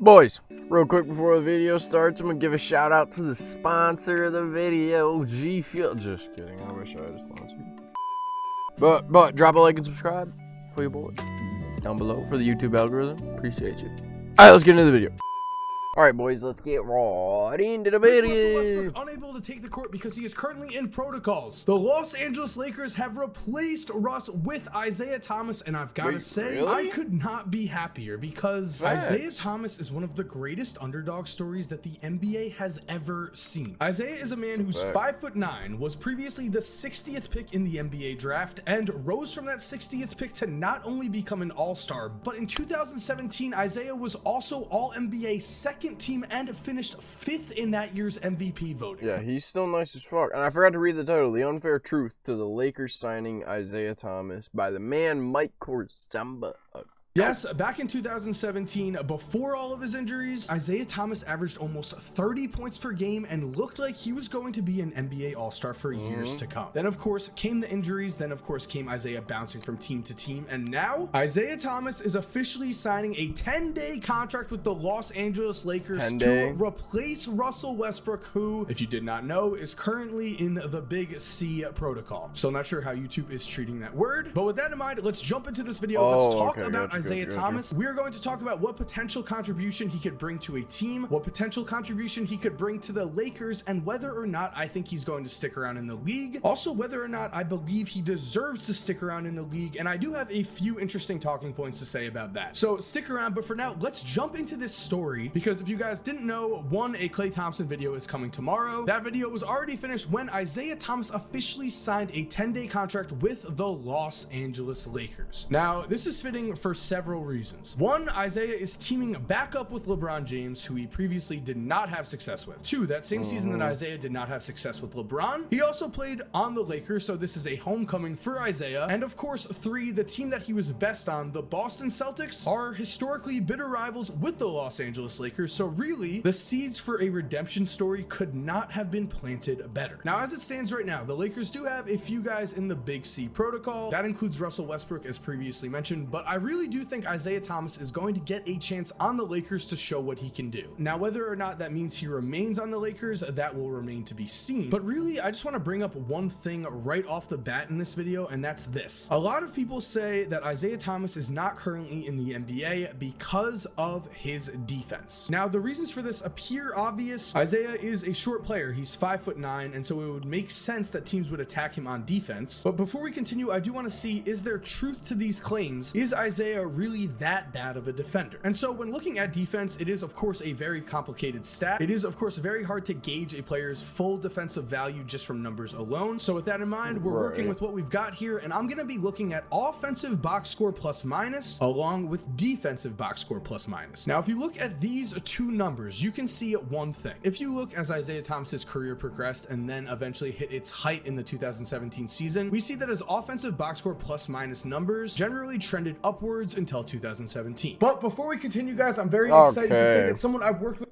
Boys, real quick before the video starts, I'm gonna give a shout out to the sponsor of the video, G Fuel. Just kidding, I wish I had a sponsor. But drop a like and subscribe for your boy down below for the YouTube algorithm. Appreciate you. Alright, let's get into the video. Alright, boys, let's get right into the video. Westbrook unable to take the court because he is currently in protocols. The Los Angeles Lakers have replaced Russ with Isaiah Thomas, and I've got to say, really? I could not be happier because Isaiah Thomas is one of the greatest underdog stories that the NBA has ever seen. Isaiah is a man who's 5'9", was previously the 60th pick in the NBA draft, and rose from that 60th pick to not only become an all-star, but in 2017, Isaiah was also All-NBA second team and finished 5th in that year's MVP voting. Yeah, he's still nice as fuck. And I forgot to read the title, The Unfair Truth to the Lakers Signing Isaiah Thomas by the man Mike Korsamba. Yes, back in 2017, before all of his injuries, Isaiah Thomas averaged almost 30 points per game and looked like he was going to be an NBA All-Star for years to come. Then, of course, came the injuries. Then, of course, came Isaiah bouncing from team to team. And now, Isaiah Thomas is officially signing a 10-day contract with the Los Angeles Lakers to replace Russell Westbrook, who, if you did not know, is currently in the Big C protocol. Still not sure how YouTube is treating that word. But with that in mind, let's jump into this video. Let's talk about Isaiah Thomas. We're going to talk about what potential contribution he could bring to a team, what potential contribution he could bring to the Lakers, and whether or not I think he's going to stick around in the league. Also, whether or not I believe he deserves to stick around in the league, and I do have a few interesting talking points to say about that. So stick around, but for now, let's jump into this story, because if you guys didn't know, a Klay Thompson video is coming tomorrow. That video was already finished when Isaiah Thomas officially signed a 10-day contract with the Los Angeles Lakers. Now, this is fitting for several reasons. One, Isaiah is teaming back up with LeBron James, who he previously did not have success with. Two, that same season that Isaiah did not have success with LeBron, he also played on the Lakers, so this is a homecoming for Isaiah. And of course, three, the team that he was best on, the Boston Celtics, are historically bitter rivals with the Los Angeles Lakers, so really, the seeds for a redemption story could not have been planted better. Now, as it stands right now, the Lakers do have a few guys in the Big C protocol. That includes Russell Westbrook, as previously mentioned, but I really do think Isaiah Thomas is going to get a chance on the Lakers to show what he can do. Now, whether or not that means he remains on the Lakers, that will remain to be seen. But really, I just want to bring up one thing right off the bat in this video, and that's this. A lot of people say that Isaiah Thomas is not currently in the NBA because of his defense. Now, the reasons for this appear obvious. Isaiah is a short player. He's 5'9", and so it would make sense that teams would attack him on defense. But before we continue, I do want to see, is there truth to these claims? Is Isaiah really that bad of a defender? And so when looking at defense, it is of course a very complicated stat. It is of course very hard to gauge a player's full defensive value just from numbers alone. So with that in mind, we're working with what we've got here, and I'm going to be looking at offensive box score plus minus along with defensive box score plus minus. Now, if you look at these two numbers, you can see one thing. If you look as Isaiah Thomas's career progressed and then eventually hit its height in the 2017 season, we see that his offensive box score plus minus numbers generally trended upwards until 2017. But before we continue, guys, I'm very excited to say that someone I've worked with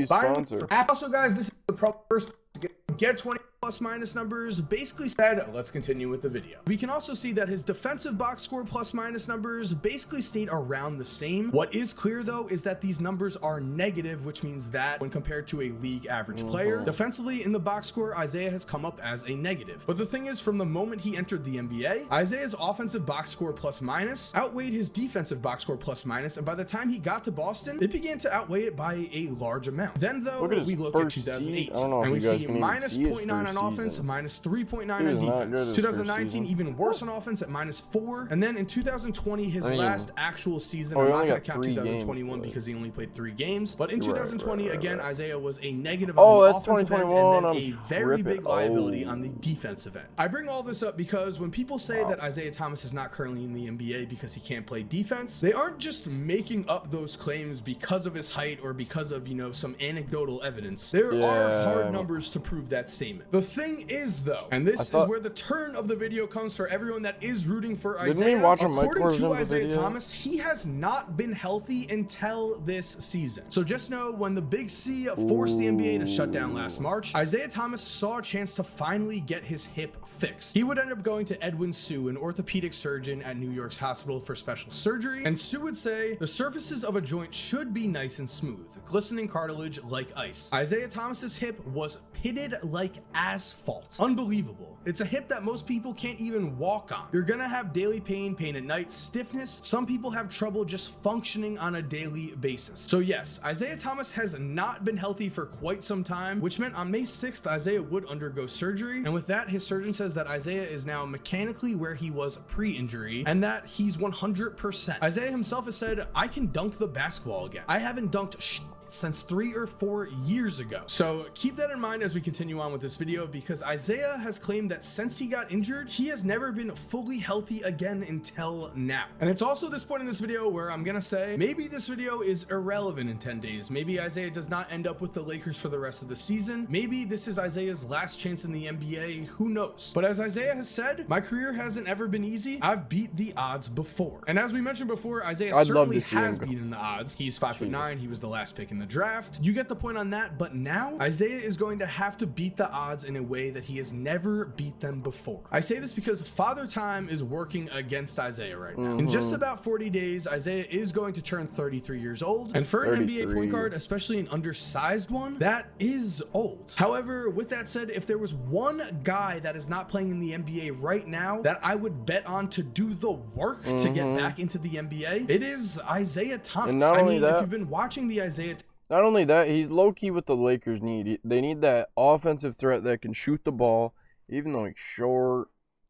sponsor. Also, guys, this is the first to get 20 plus minus numbers basically said. Let's continue with the video. We can also see that his defensive box score plus minus numbers basically stayed around the same. What is clear though is that these numbers are negative, which means that when compared to a league average player, defensively in the box score, Isaiah has come up as a negative. But the thing is, from the moment he entered the NBA, Isaiah's offensive box score plus minus outweighed his defensive box score plus minus, and by the time he got to Boston, it began to outweigh it by a large amount. Then though, we look at 2008 and we see minus 0.9 on offense, minus 3.9 on defense. 2019 even worse on offense at minus 4, and then in 2020, his last actual season, I'm not going to count 2021 because he only played 3 games, but in 2020 again, Isaiah was a negative on the offensive end and then a very big liability on the defensive end. I bring all this up because when people say that Isaiah Thomas is not currently in the NBA because he can't play defense, they aren't just making up those claims because of his height or because of, you know, some anecdotal evidence. There are hard numbers to prove that statement. The thing is, though, and this is where the turn of the video comes for everyone that is rooting for Isaiah. Didn't we watch According to Isaiah Thomas, he has not been healthy until this season. So just know, when the Big C forced the NBA to shut down last March, Isaiah Thomas saw a chance to finally get his hip fixed. He would end up going to Edwin Sue, an orthopedic surgeon at New York's Hospital for Special Surgery, and Sue would say the surfaces of a joint should be nice and smooth, glistening cartilage like ice. Isaiah Thomas's hip was pitted like asphalt. Unbelievable. It's a hip that most people can't even walk on. You're gonna have daily pain at night, stiffness. Some people have trouble just functioning on a daily basis. So yes, Isaiah Thomas has not been healthy for quite some time, which meant on May 6th, Isaiah would undergo surgery. And with that, his surgeon says that Isaiah is now mechanically where he was pre-injury and that he's 100%. Isaiah himself has said, "I can dunk the basketball again. I haven't dunked since 3 or 4 years ago." So keep that in mind as we continue on with this video, because Isaiah has claimed that since he got injured, he has never been fully healthy again until now. And it's also this point in this video where I'm gonna say maybe this video is irrelevant in 10 days. Maybe Isaiah does not end up with the Lakers for the rest of the season. Maybe this is Isaiah's last chance in the NBA, who knows? But as Isaiah has said, my career hasn't ever been easy. I've beat the odds before. And as we mentioned before, Isaiah certainly has beaten the odds. He's 5'9", he was the last pick in the draft. You get the point on that. But now Isaiah is going to have to beat the odds in a way that he has never beat them before. I say this because Father Time is working against Isaiah right now. In just about 40 days, Isaiah is going to turn 33 years old. And for an NBA point guard, especially an undersized one, that is old. However, with that said, if there was one guy that is not playing in the NBA right now that I would bet on to do the work to get back into the NBA, it is Isaiah Thomas. And not only that, if you've been watching the Isaiah not only that, he's low-key what the Lakers need. They need that offensive threat that can shoot the ball, even though he's short.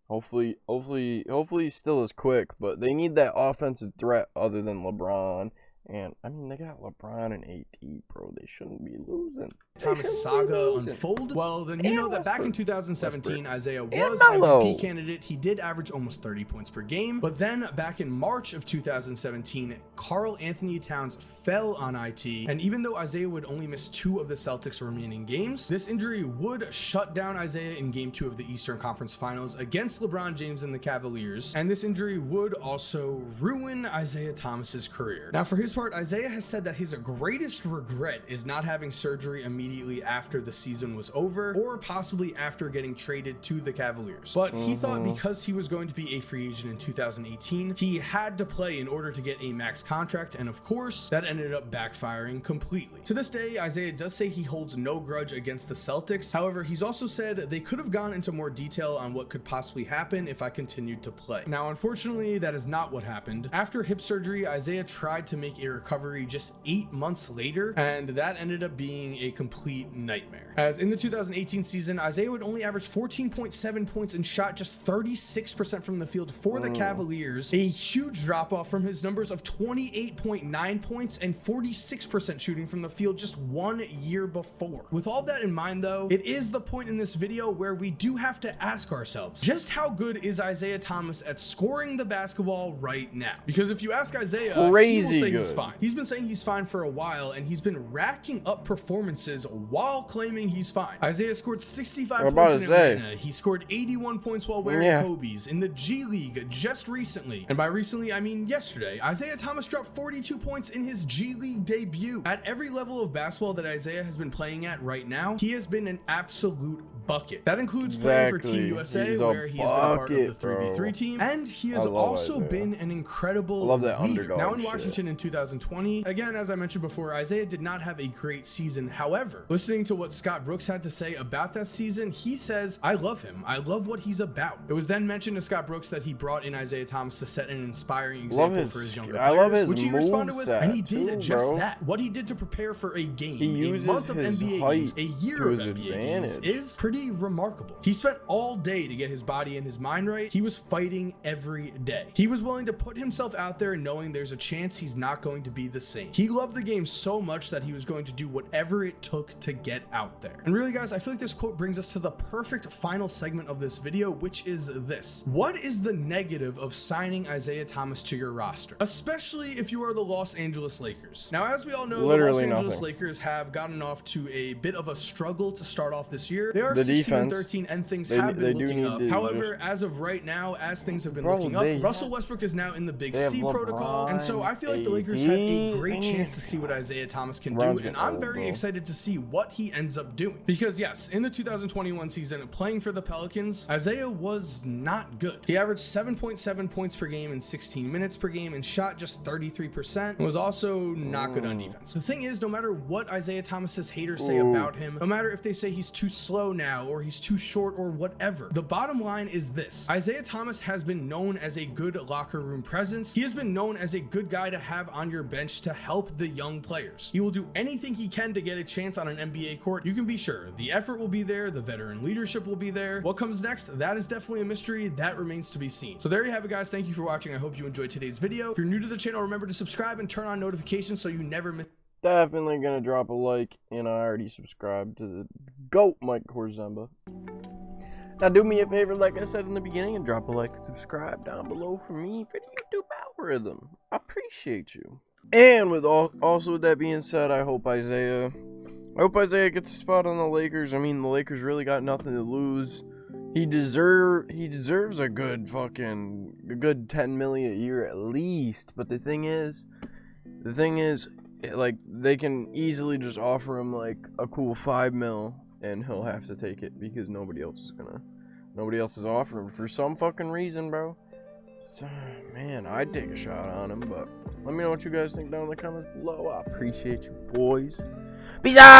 Hopefully he's still as quick, but they need that offensive threat other than LeBron. And I mean, they got LeBron and AD, bro. They shouldn't be losing. Thomas saga unfold. Well, then you know that back in 2017, Isaiah was an MVP candidate. He did average almost 30 points per game. But then back in March of 2017, Karl Anthony Towns fell on IT. And even though Isaiah would only miss 2 of the Celtics' remaining games, this injury would shut down Isaiah in Game 2 of the Eastern Conference Finals against LeBron James and the Cavaliers. And this injury would also ruin Isaiah Thomas's career. Now, for his part, Isaiah has said that his greatest regret is not having surgery immediately after the season was over, or possibly after getting traded to the Cavaliers. But he thought because he was going to be a free agent in 2018, he had to play in order to get a max contract, and of course, that ended up backfiring completely. To this day, Isaiah does say he holds no grudge against the Celtics. However, he's also said they could have gone into more detail on what could possibly happen if I continued to play. Now, unfortunately, that is not what happened. After hip surgery, Isaiah tried to make a recovery just 8 months later, and that ended up being a complete nightmare. As in the 2018 season, Isaiah would only average 14.7 points and shot just 36% from the field for the Cavaliers, a huge drop off from his numbers of 28.9 points and 46% shooting from the field just 1 year before. With all that in mind though, it is the point in this video where we do have to ask ourselves, just how good is Isaiah Thomas at scoring the basketball right now? Because if you ask Isaiah, he will say he's fine. He's been saying he's fine for a while, and he's been racking up performances while claiming he's fine. Isaiah scored 65 points in Atlanta. He scored 81 points while wearing Kobe's in the G League just recently. And by recently, I mean yesterday. Isaiah Thomas dropped 42 points in his G League debut. At every level of basketball that Isaiah has been playing at right now, he has been an absolute bucket. That includes playing for Team USA, where he has been a part of the 3v3 team, and he has also been an incredible leader. Now in Washington in 2020, again, as I mentioned before, Isaiah did not have a great season. However, listening to what Scott Brooks had to say about that season, he says, "I love him. I love what he's about." It was then mentioned to Scott Brooks that he brought in Isaiah Thomas to set an inspiring example for his younger players, which he responded with, and he did just that. What he did to prepare for a game, a month of NBA games, a year of NBA games, is pretty remarkable. He spent all day to get his body and his mind right. He was fighting every day. He was willing to put himself out there knowing there's a chance he's not going to be the same. He loved the game so much that he was going to do whatever it took to get out there. And really, guys, I feel like this quote brings us to the perfect final segment of this video, which is this. What is the negative of signing Isaiah Thomas to your roster, especially if you are the Los Angeles Lakers? Now, as we all know, the Los Angeles Lakers have gotten off to a bit of a struggle to start off this year. They are 16 and defense. 13, and things They have been do looking need up. to However, just- as of right now, as things have been Bro, looking up, they Russell have- Westbrook is now in the Big they have C protocol, and so I feel like the Lakers have a great AD, chance to see what Isaiah Thomas can Ron's do, and getting I'm old, very bro. excited to see what he ends up doing. Because yes, in the 2021 season, playing for the Pelicans, Isaiah was not good. He averaged 7.7 points per game in 16 minutes per game and shot just 33%, and was also not good on defense. The thing is, no matter what Isaiah Thomas's haters say about him, no matter if they say he's too slow now or he's too short or whatever, the bottom line is this: Isaiah Thomas has been known as a good locker room presence. He has been known as a good guy to have on your bench to help the young players. He will do anything he can to get a chance on an NBA court. You can be sure the effort will be there, the veteran leadership will be there. What comes next? That is definitely a mystery. That remains to be seen. So there you have it, guys. Thank you for watching. I hope you enjoyed today's video. If you're new to the channel, remember to subscribe and turn on notifications so you never miss. Definitely gonna drop a like, and I already subscribed to the GOAT Mike Korzemba. Now do me a favor, like I said in the beginning, and drop a like and subscribe down below for me for the YouTube algorithm. I appreciate you. And with also with that being said, I hope Isaiah gets a spot on the Lakers. I mean, the Lakers really got nothing to lose. He deserves a good 10 million a year at least. But the thing is, like, they can easily just offer him like a cool 5 mil, and he'll have to take it because nobody else is offering for some fucking reason, bro. So, man, I'd take a shot on him, but let me know what you guys think down in the comments below. I appreciate you, boys. Peace out.